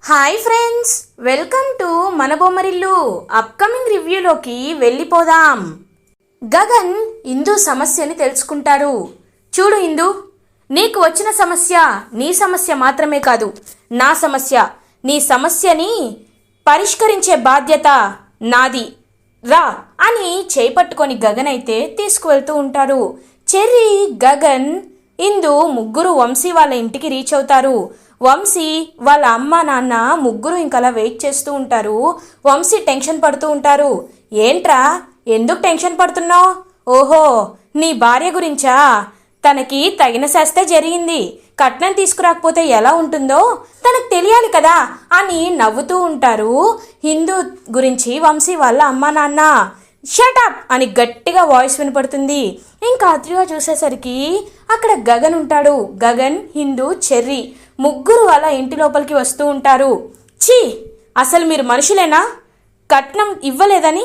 Hi friends, welcome to మన Bommarillu. Upcoming రివ్యూలోకి వెళ్ళిపోదాం. గగన్ ఇందు సమస్యని తెలుసుకుంటాడు. చూడు ఇందు, నీకు వచ్చిన సమస్య నీ సమస్య మాత్రమే కాదు, నా సమస్య. నీ సమస్యని పరిష్కరించే బాధ్యత నాది, రా అని చేపట్టుకొని గగన్ అయితే తీసుకువెళ్తూ ఉంటారు. చెర్రీ, గగన్, ఇందు ముగ్గురు వంశీ వాళ్ళ ఇంటికి రీచ్ అవుతారు. వంశీ వాళ్ళ అమ్మ నాన్న ముగ్గురు ఇంకలా వెయిట్ చేస్తూ ఉంటారు. వంశీ టెన్షన్ పడుతూ ఉంటారు. ఏంట్రా, ఎందుకు టెన్షన్ పడుతున్నావు? ఓహో, నీ భార్య గురించా? తనకి తగిన శాస్తే జరిగింది, కట్నం తీసుకురాకపోతే ఎలా ఉంటుందో తనకు తెలియాలి కదా అని నవ్వుతూ ఉంటారు. హిందూ గురించి వంశీ వాళ్ళ అమ్మ నాన్న. షటప్ అని గట్టిగా వాయిస్ వినపడుతుంది. ఇంకా అతిగా చూసేసరికి అక్కడ గగన్ ఉంటాడు. గగన్, హిందూ, చెర్రీ ముగ్గురు అలా ఇంటి లోపలికి వస్తూ ఉంటారు. ఛీ, అసలు మీరు మనుషులేనా? కట్నం ఇవ్వలేదని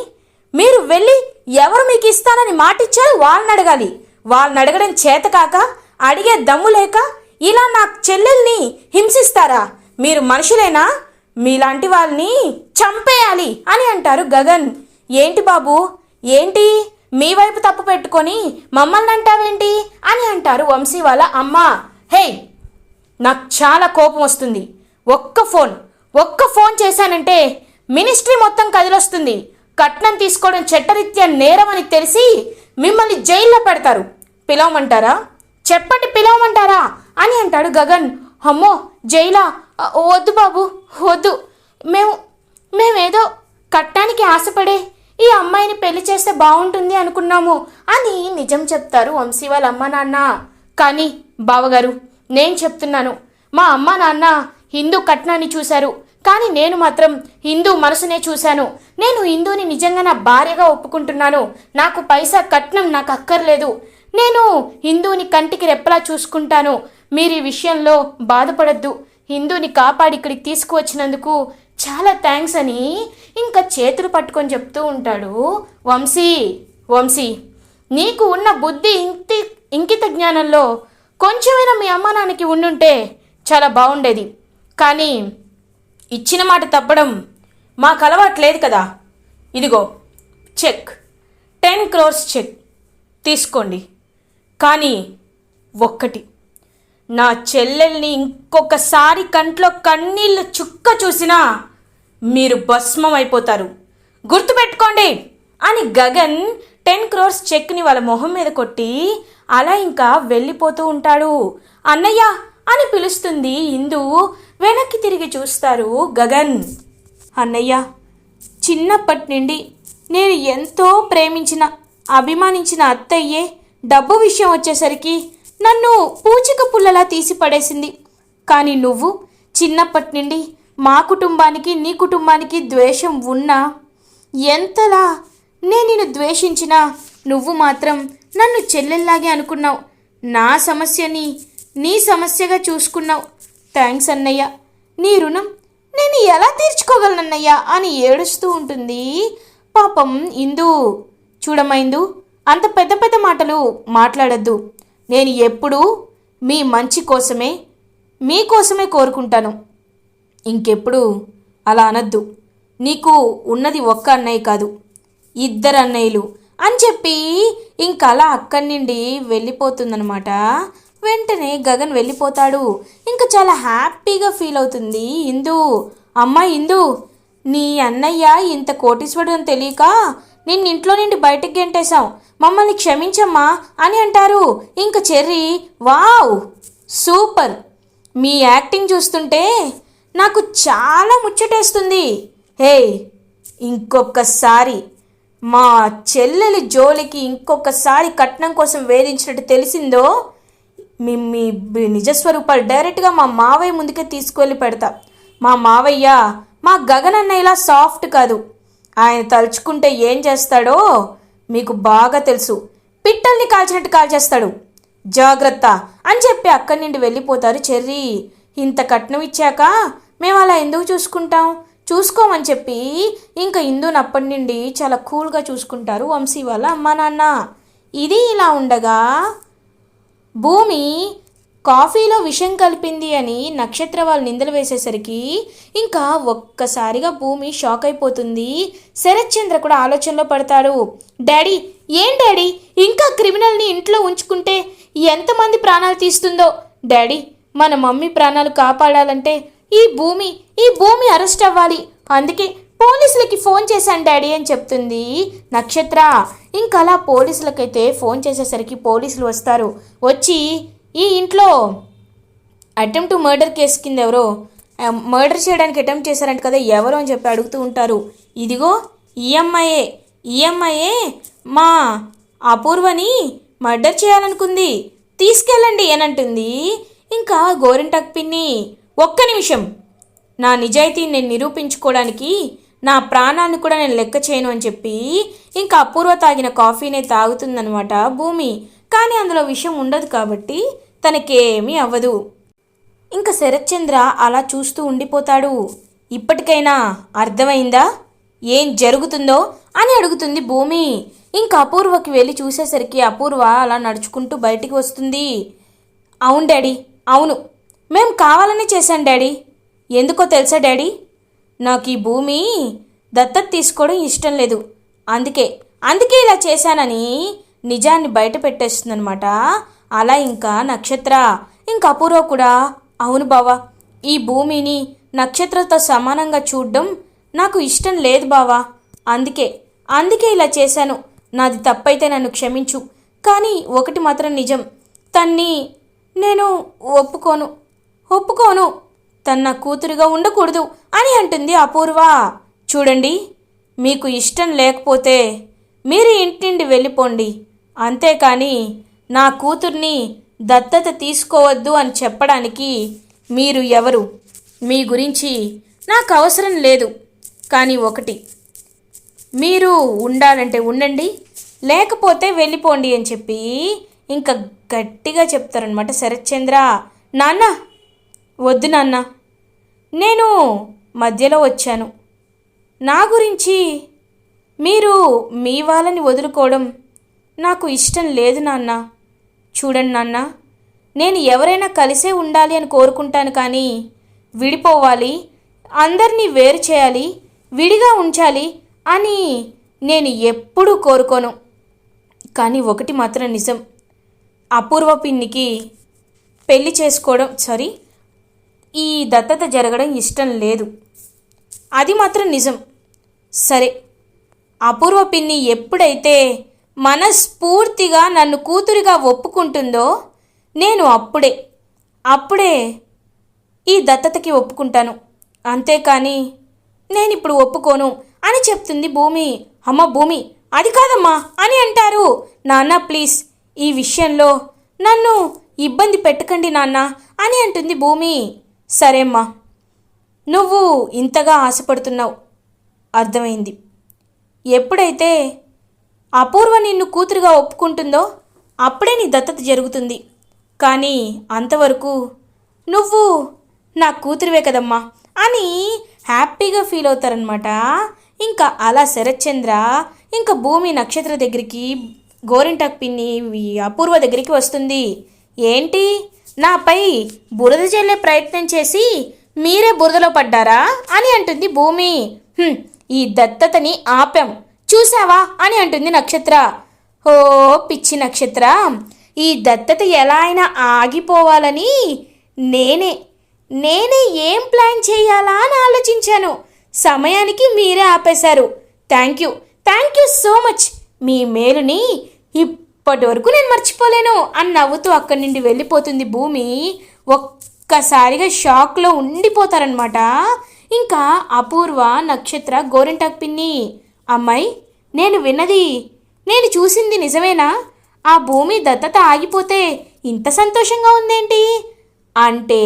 మీరు వెళ్ళి ఎవరు మీకు ఇస్తానని మాటిచ్చారు వాళ్ళని అడగాలి. వాళ్ళని అడగడం చేత కాక, అడిగే దమ్ము లేక ఇలా నా చెల్లెల్ని హింసిస్తారా? మీరు మనుషులేనా? మీలాంటి వాళ్ళని చంపేయాలి అని అంటారు గగన్. ఏంటి బాబు, ఏంటి మీ వైపు తప్పు పెట్టుకొని మమ్మల్ని అంటావేంటి అని అంటారు వంశీ వాళ్ళ అమ్మ. హే, నాకు చాలా కోపం వస్తుంది. ఒక్క ఫోన్ చేశానంటే మినిస్ట్రీ మొత్తం కదిలొస్తుంది. కట్నం తీసుకోవడం చట్టరీత్యా నేరం అని తెలిసి మిమ్మల్ని జైల్లో పెడతారు. పిలవమంటారా? చెప్పండి, పిలవమంటారా అని అంటాడు గగన్. అమ్మో, జైలా? వద్దు బాబు, వద్దు. మేమేదో కట్నానికి ఆశపడే ఈ అమ్మాయిని పెళ్లి చేస్తే బాగుంటుంది అనుకున్నాము అని నిజం చెప్తారు వంశీ వాళ్ళ అమ్మ నాన్న. కానీ బావగారు, నేను చెప్తున్నాను, మా అమ్మ నాన్న హిందూ కట్నాన్ని చూశారు, కానీ నేను మాత్రం హిందూ మనసునే చూశాను. నేను హిందూని నిజంగా నా భార్యగా ఒప్పుకుంటున్నాను. నాకు పైసా కట్నం నాకు అక్కర్లేదు. నేను హిందూని కంటికి రెప్పలా చూసుకుంటాను. మీరు ఈ విషయంలో బాధపడద్దు. హిందూని కాపాడి ఇక్కడికి తీసుకువచ్చినందుకు చాలా థ్యాంక్స్ అని ఇంకా చేతులు పట్టుకొని చెప్తూ ఉంటాడు వంశీ, నీకు ఉన్న బుద్ధి ఇంకిత జ్ఞానంలో కొంచెమైనా మీ అమ్మ నాన్నకి ఉండుంటే చాలా బాగుండేది. కానీ ఇచ్చిన మాట తప్పడం మాకు అలవాట్లేదు కదా. ఇదిగో చెక్, 10 crores చెక్ తీసుకోండి. కానీ ఒక్కటి, నా చెల్లెల్ని ఇంకొకసారి కంట్లో కన్నీళ్ళు చుక్క చూసినా మీరు భస్మం అయిపోతారు, గుర్తుపెట్టుకోండి అని గగన్ 10 crores చెక్ని వాళ్ళ మొహం మీద కొట్టి అలా ఇంకా వెళ్ళిపోతూ ఉంటాడు. అన్నయ్య అని పిలుస్తుంది ఇందు. వెనక్కి తిరిగి చూస్తారు గగన్. అన్నయ్య, చిన్నప్పటి నుండి నేను ఎంతో ప్రేమించిన అభిమానించిన అత్తయ్యే డబ్బు విషయం వచ్చేసరికి నన్ను పూచిక పుల్లలా తీసి పడేసింది. కానీ నువ్వు చిన్నప్పటి నుండి మా కుటుంబానికి నీ కుటుంబానికి ద్వేషం ఉన్నా, ఎంతలా నేను నిన్ను ద్వేషించినా నువ్వు మాత్రం నన్ను చెల్లెల్లాగే అనుకున్నావు. నా సమస్యని నీ సమస్యగా చూసుకున్నావు. థ్యాంక్స్ అన్నయ్య, నీ రుణం నేను ఎలా తీర్చుకోగలనన్నయ్యా అని ఏడుస్తూ ఉంటుంది పాపం ఇందు. చూడమ్మా ఇందు, అంత పెద్ద పెద్ద మాటలు మాట్లాడద్దు. నేను ఎప్పుడూ మీ మంచి కోసమే, మీకోసమే కోరుకుంటాను. ఇంకెప్పుడు అలా అనద్దు. నీకు ఉన్నది ఒక్క అన్నయ్య కాదు, 2 అన్నయ్యలు అని చెప్పి ఇంకలా అక్కడి నుండి వెళ్ళిపోతుందనమాట. వెంటనే గగన్ వెళ్ళిపోతాడు. ఇంకా చాలా హ్యాపీగా ఫీల్ అవుతుంది ఇందు. అమ్మా ఇందు, నీ అన్నయ్య ఇంత కోటీశ్వరుడు అని తెలియక నిన్ను ఇంట్లో నుండి బయటకు గెంటేశాం, మమ్మల్ని క్షమించమ్మా అని అంటారు. ఇంక చెర్రీ, వావ్ సూపర్, మీ యాక్టింగ్ చూస్తుంటే నాకు చాలా ముచ్చటేస్తుంది. హే, ఇంకొకసారి మా చెల్లెలి జోలికి ఇంకొకసారి కట్నం కోసం వేధించినట్టు తెలిసిందో మీ నిజస్వరూపాలు డైరెక్ట్గా మా మావయ్య ముందుకే తీసుకువెళ్ళి పెడతా. మా మావయ్య మా గగన్ అన్నయ్యలా సాఫ్ట్ కాదు. ఆయన తలుచుకుంటే ఏం చేస్తాడో మీకు బాగా తెలుసు. పిట్టల్ని కాల్చినట్టు కాల్చేస్తాడు, జాగ్రత్త అని చెప్పి అక్కడి నుండి వెళ్ళిపోతారు చెర్రీ. ఇంత కట్నం ఇచ్చాక మేము అలా ఎందుకు చూసుకుంటాం, చూసుకోమని చెప్పి ఇంకా ఇందుని అప్పటి నుండి చాలా కూల్గా చూసుకుంటారు వంశీ వాళ్ళ అమ్మా నాన్న. ఇది ఇలా ఉండగా భూమి కాఫీలో విషం కలిపింది అని నక్షత్ర వాళ్ళు నిందలు వేసేసరికి ఇంకా ఒక్కసారిగా భూమి షాక్ అయిపోతుంది. శరత్ చంద్ర కూడా ఆలోచనలో పడతాడు. డాడీ, ఏం డాడీ, ఇంకా క్రిమినల్ని ఇంట్లో ఉంచుకుంటే ఎంతమంది ప్రాణాలు తీస్తుందో. డాడీ, మన మమ్మీ ప్రాణాలు కాపాడాలంటే ఈ భూమి అరెస్ట్ అవ్వాలి. అందుకే పోలీసులకి ఫోన్ చేశాను డాడీ అని చెప్తుంది నక్షత్ర. ఇంకా అలా పోలీసులకైతే ఫోన్ చేసేసరికి పోలీసులు వస్తారు. వచ్చి ఈ ఇంట్లో అటెంప్ట్ టు మర్డర్ కేసు కింద ఎవరో మర్డర్ చేయడానికి అటెంప్ట్ చేశారంట కదా, ఎవరు అని చెప్పి అడుగుతూ ఉంటారు. ఇదిగో ఈఎంఐఏ మా అపూర్వని మర్డర్ చేయాలనుకుంది, తీసుకెళ్ళండి అని అంటుంది. ఇంకా గోరింటాక్ పిన్ని, ఒక్క నిమిషం, నా నిజాయితీని నేను నిరూపించుకోవడానికి నా ప్రాణాన్ని కూడా నేను లెక్క చేయను అని చెప్పి ఇంకా అపూర్వ తాగిన కాఫీనే తాగుతుందనమాట భూమి. కానీ అందులో విషయం ఉండదు కాబట్టి తనకేమీ అవ్వదు. ఇంకా శరత్ చంద్ర అలా చూస్తూ ఉండిపోతాడు. ఇప్పటికైనా అర్థమైందా ఏం జరుగుతుందో అని అడుగుతుంది భూమి. ఇంకా అపూర్వకి వెళ్ళి చూసేసరికి అపూర్వ అలా నడుచుకుంటూ బయటికి వస్తుంది. అవును డాడీ, అవును, మేము కావాలని చేశాం డాడీ. ఎందుకో తెలుసా డాడీ, నాకు ఈ భూమి దత్తత తీసుకోవడం ఇష్టం లేదు, అందుకే ఇలా చేశానని నిజాన్ని బయట పెట్టేస్తుందనమాట. అలా ఇంకా నక్షత్ర ఇంకా అపూర్వ కూడా, అవును బావా, ఈ భూమిని నక్షత్రతో సమానంగా చూడడం నాకు ఇష్టం లేదు బావా, అందుకే ఇలా చేశాను. నాది తప్పైతే నన్ను క్షమించు. కానీ ఒకటి మాత్రం నిజం, తన్ని నేను ఒప్పుకోను, తన కూతురుగా ఉండకూడదు అని అంటుంది అపూర్వ. చూడండి, మీకు ఇష్టం లేకపోతే మీరు ఇంటి నుండి వెళ్ళిపోండి, అంతేకాని నా కూతుర్ని దత్తత తీసుకోవద్దు అని చెప్పడానికి మీరు ఎవరు? మీ గురించి నాకు అవసరం లేదు. కానీ ఒకటి, మీరు ఉండాలంటే ఉండండి, లేకపోతే వెళ్ళిపోండి అని చెప్పి ఇంకా గట్టిగా చెప్తారనమాట శరత్ చంద్ర. నాన్న, వద్దు నాన్న, నేను మధ్యలో వచ్చాను. నా గురించి మీరు మీ వాళ్ళని వదులుకోవడం నాకు ఇష్టం లేదు నాన్న. చూడండి నాన్న, నేను ఎవరైనా కలిసే ఉండాలి అని కోరుకుంటాను, కానీ విడిపోవాలి, అందరినీ వేరు చేయాలి, విడిగా ఉంచాలి అని నేను ఎప్పుడూ కోరుకోను. కానీ ఒకటి మాత్రం నిజం, అపూర్వ పిన్నికి పెళ్లి చేసుకోవడం ఈ దత్తత జరగడం ఇష్టం లేదు, అది మాత్రం నిజం. సరే, అపూర్వ పిన్ని ఎప్పుడైతే మనస్ఫూర్తిగా నన్ను కూతురిగా ఒప్పుకుంటుందో నేను అప్పుడే ఈ దత్తతకి ఒప్పుకుంటాను, అంతేకాని నేను ఇప్పుడు ఒప్పుకోను అని చెప్తుంది భూమి. అమ్మ భూమి, అది కాదమ్మా అని అంటారు. నాన్న ప్లీజ్, ఈ విషయంలో నన్ను ఇబ్బంది పెట్టకండి నాన్న అని అంటుంది భూమి. సరేమ్మా, నువ్వు ఇంతగా ఆశపడుతున్నావు, అర్థమైంది. ఎప్పుడైతే అపూర్వ నిన్ను కూతురుగా ఒప్పుకుంటుందో అప్పుడే నీ దత్తత జరుగుతుంది. కానీ అంతవరకు నువ్వు నా కూతురువే కదమ్మా అని హ్యాపీగా ఫీల్ అవుతారనమాట. ఇంకా అలా శరత్ చంద్ర ఇంకా భూమి నక్షత్ర దగ్గరికి, గోరింటాక్ పిన్ని అపూర్వ దగ్గరికి వస్తుంది. ఏంటి, నాపై బురద చల్లే ప్రయత్నం చేసి మీరే బురదలో పడ్డారా అని అంటుంది భూమి. ఈ దత్తతని ఆపాం చూసావా అని అంటుంది నక్షత్ర. ఓ పిచ్చి నక్షత్ర, ఈ దత్తత ఎలా అయినా ఆగిపోవాలని నేనే ఏం ప్లాన్ చేయాలా అని ఆలోచించాను. సమయానికి మీరే ఆపేశారు. Thank you so much. మీ మేలుని ఇప్పటి వరకు నేను మర్చిపోలేను అని నవ్వుతూ అక్కడి నుండి వెళ్ళిపోతుంది భూమి. ఒక్కసారిగా షాక్లో ఉండిపోతారనమాట. ఇంకా అపూర్వ, నక్షత్ర, గోరింటాక్ పిన్ని, అమ్మాయి, నేను చూసింది నిజమేనా? ఆ భూమి దత్తత ఆగిపోతే ఇంత సంతోషంగా ఉందేంటి? అంటే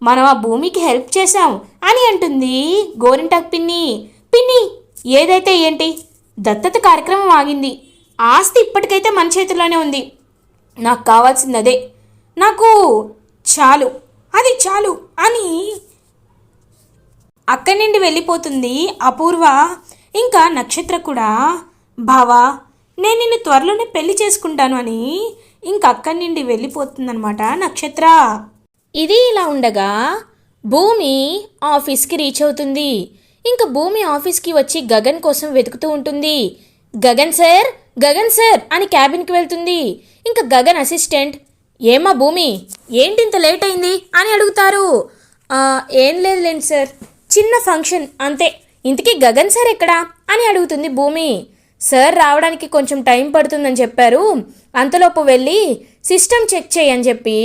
మనం ఆ భూమికి హెల్ప్ చేశాం అని అంటుంది గోరింటాక్ పిన్ని. ఏదైతే ఏంటి, దత్తత కార్యక్రమం ఆగింది, ఆస్తి ఇప్పటికైతే మన చేతుల్లోనే ఉంది. నాకు కావాల్సింది అదే, నాకు చాలు, అది చాలు అని అక్కడి నుండి వెళ్ళిపోతుంది అపూర్వ. ఇంకా నక్షత్ర కూడా, బావా నేను నిన్ను త్వరలోనే పెళ్లి చేసుకుంటాను అని ఇంకక్కడి నుండి వెళ్ళిపోతుందనమాట నక్షత్ర. ఇది ఇలా ఉండగా భూమి ఆఫీస్కి రీచ్ అవుతుంది. ఇంకా భూమి ఆఫీస్కి వచ్చి గగన్ కోసం వెతుకుతూ ఉంటుంది. గగన్ సార్, గగన్ సార్ అని క్యాబిన్కి వెళ్తుంది. ఇంకా గగన్ అసిస్టెంట్, ఏమా భూమి ఏంటి ఇంత లేట్ అయింది అని అడుగుతారు. ఏం లేదులేండి సార్, చిన్న ఫంక్షన్ అంతే. ఇంతకీ గగన్ సార్ ఎక్కడా అని అడుగుతుంది భూమి. సార్ రావడానికి కొంచెం టైం పడుతుందని చెప్పారు, అంతలోపు వెళ్ళి సిస్టమ్ చెక్ చేయని చెప్పి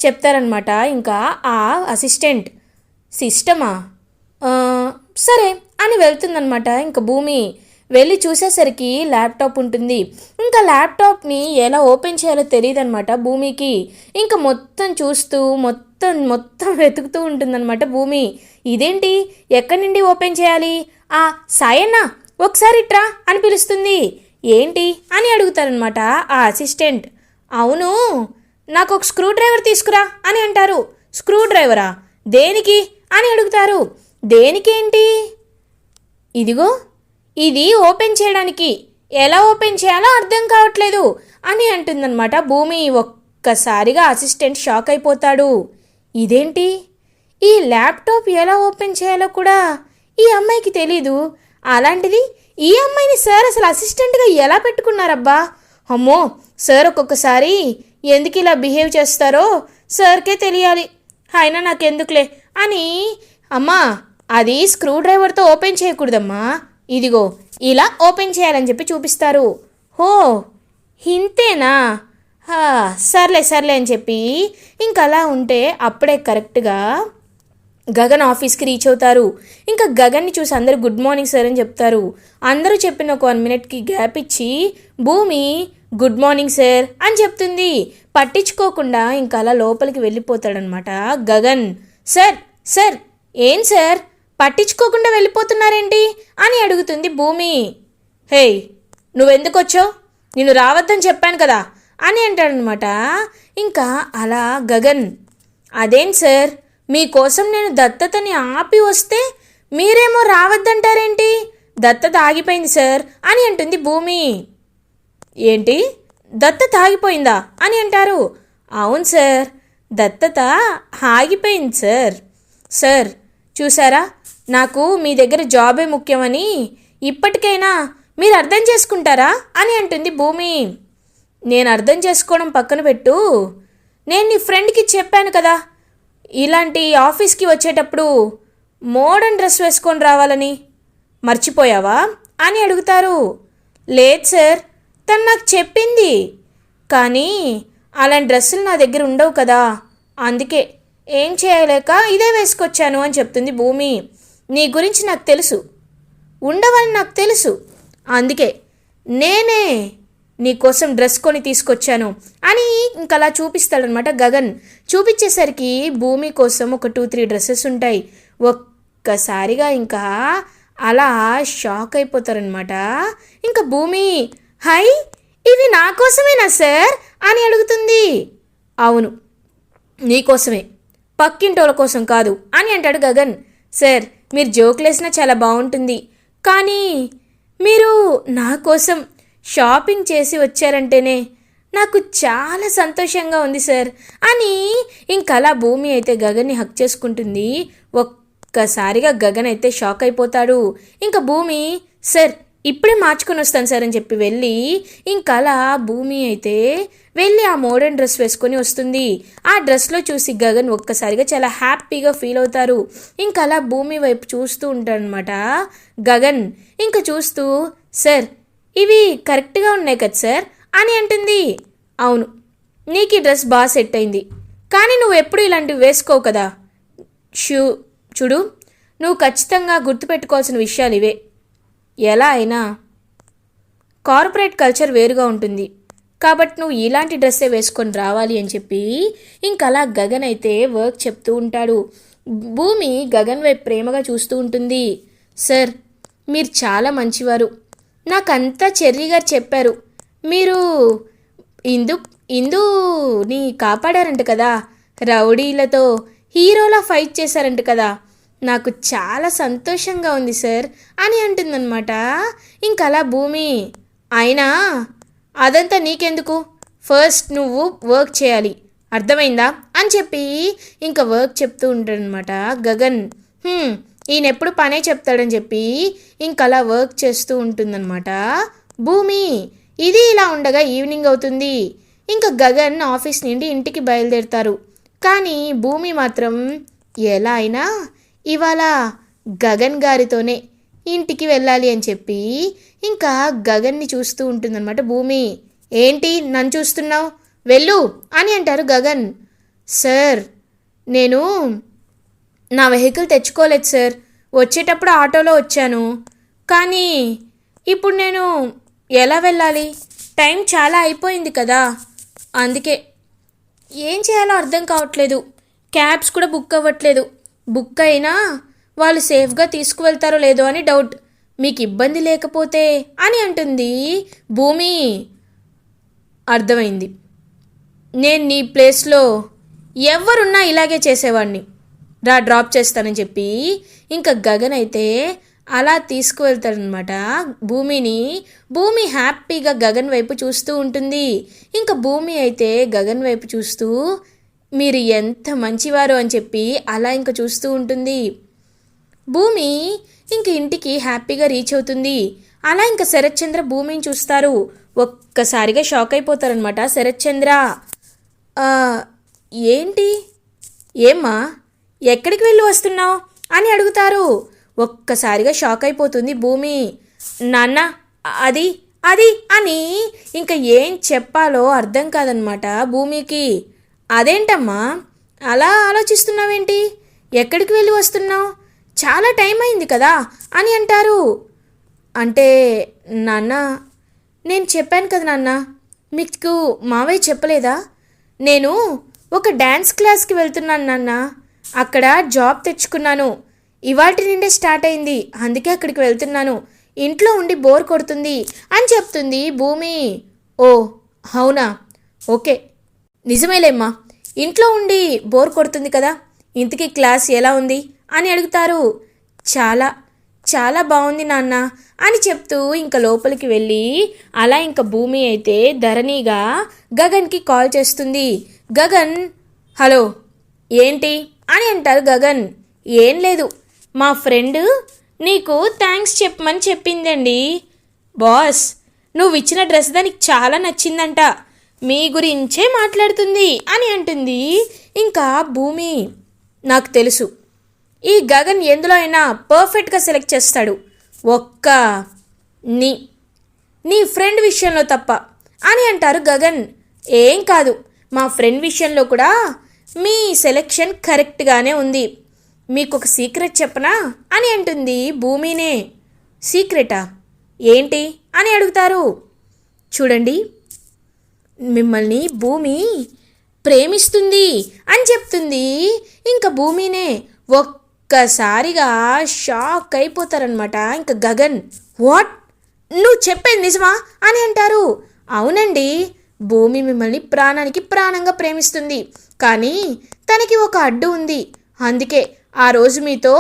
చెప్తారనమాట ఇంకా ఆ అసిస్టెంట్. సిస్టమా, సరే అని వెళ్తుందనమాట. ఇంకా భూమి వెళ్ళి చూసేసరికి ల్యాప్టాప్ ఉంటుంది. ఇంకా ల్యాప్టాప్ని ఎలా ఓపెన్ చేయాలో తెలియదు అనమాట భూమికి. ఇంకా మొత్తం చూస్తూ మొత్తం వెతుకుతూ ఉంటుందన్నమాట భూమి. ఇదేంటి, ఎక్కడి నుండి ఓపెన్ చేయాలి? సాయన్న ఒకసారి ఇట్రా అని పిలుస్తుంది. ఏంటి అని అడుగుతారనమాట ఆ అసిస్టెంట్. అవును, నాకు ఒక స్క్రూ డ్రైవర్ తీసుకురా అని అంటారు. స్క్రూ డ్రైవరా, దేనికి అని అడుగుతారు. దేనికేంటి? ఇదిగో ఇది ఓపెన్ చేయడానికి, ఎలా ఓపెన్ చేయాలో అర్థం కావట్లేదు అని అంటుందన్నమాట భూమి. ఒక్కసారిగా అసిస్టెంట్ షాక్ అయిపోతాడు. ఇదేంటి, ఈ ల్యాప్టాప్ ఎలా ఓపెన్ చేయాలో కూడా ఈ అమ్మాయికి తెలీదు. అలాంటిది ఈ అమ్మాయిని సార్ అసలు అసిస్టెంట్గా ఎలా పెట్టుకున్నారబ్బా? అమ్మో, సార్ ఒక్కొక్కసారి ఎందుకు ఇలా బిహేవ్ చేస్తారో సార్కే తెలియాలి, అయినా నాకెందుకులే అని. అమ్మా, అది స్క్రూ డ్రైవర్తో ఓపెన్ చేయకూడదమ్మా, ఇదిగో ఇలా ఓపెన్ చేయాలని చెప్పి చూపిస్తారు. హో, ఇంతేనా? సర్లే సర్లే అని చెప్పి ఇంకా అలా ఉంటే అప్పుడే కరెక్ట్గా గగన్ ఆఫీస్కి రీచ్ అవుతారు. ఇంకా గగన్ని చూసి అందరూ గుడ్ మార్నింగ్ సార్ అని చెప్తారు. అందరూ చెప్పిన ఒక 1 మినిట్కి గ్యాప్ ఇచ్చి భూమి గుడ్ మార్నింగ్ సార్ అని చెప్తుంది. పట్టించుకోకుండా ఇంకా అలా లోపలికి వెళ్ళిపోతాడనమాట గగన్. సార్ సార్, ఏం సార్ పట్టించుకోకుండా వెళ్ళిపోతున్నారేంటి అని అడుగుతుంది భూమి. హే, నువ్వెందుకు వచ్చావు? నేను రావద్దని చెప్పాను కదా అని అంటాడనమాట. ఇంకా అలా గగన్, అదేం సార్, మీకోసం నేను దత్తతని ఆపి వస్తే మీరేమో రావద్దంటారేంటి? దత్తత ఆగిపోయింది సార్ అని అంటుంది భూమి. ఏంటి, దత్తత ఆగిపోయిందా అని అంటారు. అవును సార్, దత్తత ఆగిపోయింది సార్. సార్ చూసారా, నాకు మీ దగ్గర జాబే ముఖ్యమని ఇప్పటికైనా మీరు అర్థం చేసుకుంటారా అని అంటుంది భూమి. నేను అర్థం చేసుకోవడం పక్కన పెట్టు, నేను నీ ఫ్రెండ్కి చెప్పాను కదా ఇలాంటి ఆఫీస్కి వచ్చేటప్పుడు మోడర్న్ డ్రెస్ వేసుకొని రావాలని, మర్చిపోయావా అని అడుగుతారు. లేదు సార్, తను నాకు చెప్పింది, కానీ అలాంటి డ్రెస్సులు నా దగ్గర ఉండవు కదా, అందుకే ఏం చేయలేక ఇదే వేసుకొచ్చాను అని చెప్తుంది భూమి. నీ గురించి నాకు తెలుసు, ఉండవని నాకు తెలుసు, అందుకే నేనే నీకోసం డ్రెస్ కొని తీసుకొచ్చాను అని ఇంకలా చూపిస్తాడనమాట గగన్. చూపించేసరికి భూమి కోసం ఒక 2-3 డ్రెస్సెస్ ఉంటాయి. ఒక్కసారిగా ఇంకా అలా షాక్ అయిపోతారనమాట. ఇంకా భూమి, హై, ఇవి నా కోసమేనా సార్ అని అడుగుతుంది. అవును, నీకోసమే, పక్కింటోళ్ళ కోసం కాదు అని అంటాడు గగన్. సార్, మీరు జోకులేసినా చాలా బాగుంటుంది, కానీ మీరు నా కోసం షాపింగ్ చేసి వచ్చారంటేనే నాకు చాలా సంతోషంగా ఉంది సార్ అని ఇంకలా భూమి అయితే గగన్ని హక్ చేసుకుంటుంది. ఒక్కసారిగా గగన్ అయితే షాక్ అయిపోతాడు. ఇంకా భూమి, సార్ ఇప్పుడే మార్చుకొని వస్తాను సార్ అని చెప్పి వెళ్ళి ఇంకలా భూమి అయితే వెళ్ళి ఆ మోడర్న్ డ్రెస్ వేసుకొని వస్తుంది. ఆ డ్రెస్లో చూసి గగన్ ఒక్కసారిగా చాలా హ్యాపీగా ఫీల్ అవుతారు. ఇంకలా భూమి వైపు చూస్తూ ఉంటాడనమాట గగన్. ఇంకా చూస్తూ, సార్ ఇవి కరెక్ట్గా ఉన్నాయి కదా సార్ అని అంటుంది. అవును, నీకు ఈ డ్రెస్ బాగా సెట్ అయింది, కానీ నువ్వు ఎప్పుడు ఇలాంటివి వేసుకోవు కదా. చూడు, నువ్వు ఖచ్చితంగా గుర్తుపెట్టుకోవాల్సిన విషయాలు ఇవే. ఎలా అయినా కార్పొరేట్ కల్చర్ వేరుగా ఉంటుంది, కాబట్టి నువ్వు ఇలాంటి డ్రెస్సే వేసుకొని రావాలి అని చెప్పి ఇంకలా గగన్ అయితే వర్క్ చెప్తూ ఉంటాడు. భూమి గగన్ వైపు ప్రేమగా చూస్తూ ఉంటుంది. సార్, మీరు చాలా మంచివారు, నాకంతా చెర్రీ గారు చెప్పారు. మీరు ఇందుని కాపాడారంట కదా, రౌడీలతో హీరోలా ఫైట్ చేశారంట కదా, నాకు చాలా సంతోషంగా ఉంది సార్ అని అంటుందన్నమాట. ఇంకలా భూమి, అయినా అదంతా నీకెందుకు, ఫస్ట్ నువ్వు వర్క్ చేయాలి, అర్థమైందా అని చెప్పి ఇంకా వర్క్ చెప్తూ ఉంటాడనమాట గగన్. ఈయన ఎప్పుడు పనే చెప్తాడని చెప్పి ఇంక అలా వర్క్ చేస్తూ ఉంటుందన్నమాట భూమి. ఇది ఇలా ఉండగా ఈవినింగ్ అవుతుంది. ఇంకా గగన్ ఆఫీస్ నుండి ఇంటికి బయలుదేరుతారు. కానీ భూమి మాత్రం ఎలా అయినా ఇవాళ గగన్ గారితోనే ఇంటికి వెళ్ళాలి అని చెప్పి ఇంకా గగన్ని చూస్తూ ఉంటుందన్నమాట భూమి. ఏంటి నన్ను చూస్తున్నావు, వెళ్ళు అని అంటారు గగన్. సార్ నేను నా వెహికల్ తెచ్చుకోలేదు సార్, వచ్చేటప్పుడు ఆటోలో వచ్చాను, కానీ ఇప్పుడు నేను ఎలా వెళ్ళాలి, టైం చాలా అయిపోయింది కదా, అందుకే ఏం చేయాలో అర్థం కావట్లేదు. క్యాబ్స్ కూడా బుక్ అవ్వట్లేదు, బుక్ అయినా వాళ్ళు సేఫ్గా తీసుకువెళ్తారో లేదో అని డౌట్, మీకు ఇబ్బంది లేకపోతే అని అంటుంది భూమి. అర్థమైంది, నేను నీ ప్లేస్లో ఎవరున్నా ఇలాగే చేసేవాడిని, రా డ్రాప్ చేస్తానని చెప్పి ఇంకా గగన్ అయితే అలా తీసుకువెళ్తాడనమాట భూమిని. భూమి హ్యాపీగా గగన్ వైపు చూస్తూ ఉంటుంది. ఇంకా భూమి అయితే గగన్ వైపు చూస్తూ మీరు ఎంత మంచివారు అని చెప్పి అలా ఇంకా చూస్తూ ఉంటుంది. భూమి ఇంక ఇంటికి హ్యాపీగా రీచ్ అవుతుంది. అలా ఇంకా శరత్ చంద్ర భూమిని చూస్తారు. ఒక్కసారిగా షాక్ అయిపోతారనమాట శరత్ చంద్ర. ఏంటి, ఏమ్మా ఎక్కడికి వెళ్ళి వస్తున్నావు అని అడుగుతారు. ఒక్కసారిగా షాక్ అయిపోతుంది భూమి. నాన్న అది అది అని ఇంకా ఏం చెప్పాలో అర్థం కాదనమాట భూమికి. అదేంటమ్మా అలా ఆలోచిస్తున్నావేంటి, ఎక్కడికి వెళ్ళి వస్తున్నావు, చాలా టైం అయింది కదా అని అంటారు. అంటే నాన్న నేను చెప్పాను కదా నాన్న, మీకు మావయ్య చెప్పలేదా, నేను ఒక డ్యాన్స్ క్లాస్కి వెళ్తున్నాను నాన్న, అక్కడ జాబ్ తెచ్చుకున్నాను, ఇవాటి నుండే స్టార్ట్ అయింది, అందుకే అక్కడికి వెళ్తున్నాను, ఇంట్లో ఉండి బోర్ కొడుతుంది అని చెప్తుంది భూమి. ఓ అవునా, ఓకే నిజమేలేమ్మా, ఇంట్లో ఉండి బోర్ కొడుతుంది కదా, ఇంతకీ క్లాస్ ఎలా ఉంది అని అడుగుతారు. చాలా చాలా బాగుంది నాన్న అని చెప్తూ ఇంకా లోపలికి వెళ్ళి అలా ఇంకా భూమి అయితే ధరణిగా గగన్కి కాల్ చేస్తుంది. గగన్ హలో ఏంటి అని అంటారు గగన్. ఏం లేదు, మా ఫ్రెండ్ నీకు థ్యాంక్స్ చెప్పమని చెప్పిందండి బాస్, నువ్వు ఇచ్చిన డ్రెస్ దానికి చాలా నచ్చిందంట, మీ గురించే మాట్లాడుతుంది అని అంటుంది ఇంకా భూమి. నాకు తెలుసు ఈ గగన్ ఎందులో అయినా పర్ఫెక్ట్గా సెలెక్ట్ చేస్తాడు, ఒక్క నీ ఫ్రెండ్ విషయంలో తప్ప అని అంటారు గగన్. ఏం కాదు, మా ఫ్రెండ్ విషయంలో కూడా మీ సెలెక్షన్ కరెక్ట్గానే ఉంది, మీకు ఒక సీక్రెట్ చెప్పనా అని అంటుంది భూమినే. సీక్రెటా ఏంటి అని అడుగుతారు. చూడండి మిమ్మల్ని భూమి ప్రేమిస్తుంది అని చెప్తుంది ఇంకా భూమినే. ఒక్కసారిగా షాక్ అయిపోతారనమాట ఇంకా గగన్. వాట్, నువ్వు చెప్పేది నిజమా అని అంటారు. అవునండి, భూమి మిమ్మల్ని ప్రాణానికి ప్రాణంగా ప్రేమిస్తుంది, కానీ తనకి ఒక అడ్డు ఉంది, అందుకే ఆ రోజు మీతో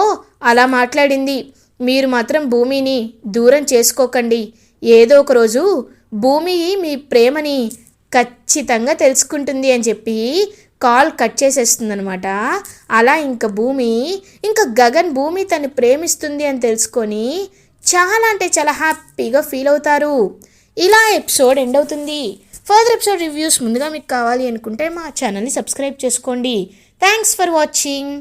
అలా మాట్లాడింది. మీరు మాత్రం భూమిని దూరం చేసుకోకండి, ఏదో ఒక రోజు భూమి మీ ప్రేమని ఖచ్చితంగా తెలుసుకుంటుంది అని చెప్పి కాల్ కట్ చేసేస్తుందనమాట. అలా ఇంకా భూమి ఇంకా గగన్ భూమి తను ప్రేమిస్తుంది అని తెలుసుకొని చాలా అంటే చాలా హ్యాపీగా ఫీల్ అవుతారు. ఇలా ఎపిసోడ్ ఎండ్ అవుతుంది. ఫర్దర్ ఎపిసోడ్ రివ్యూస్ ముందుగా మీకు కావాలి అనుకుంటే మా ఛానల్ని సబ్స్క్రైబ్ చేసుకోండి. Thanks for watching.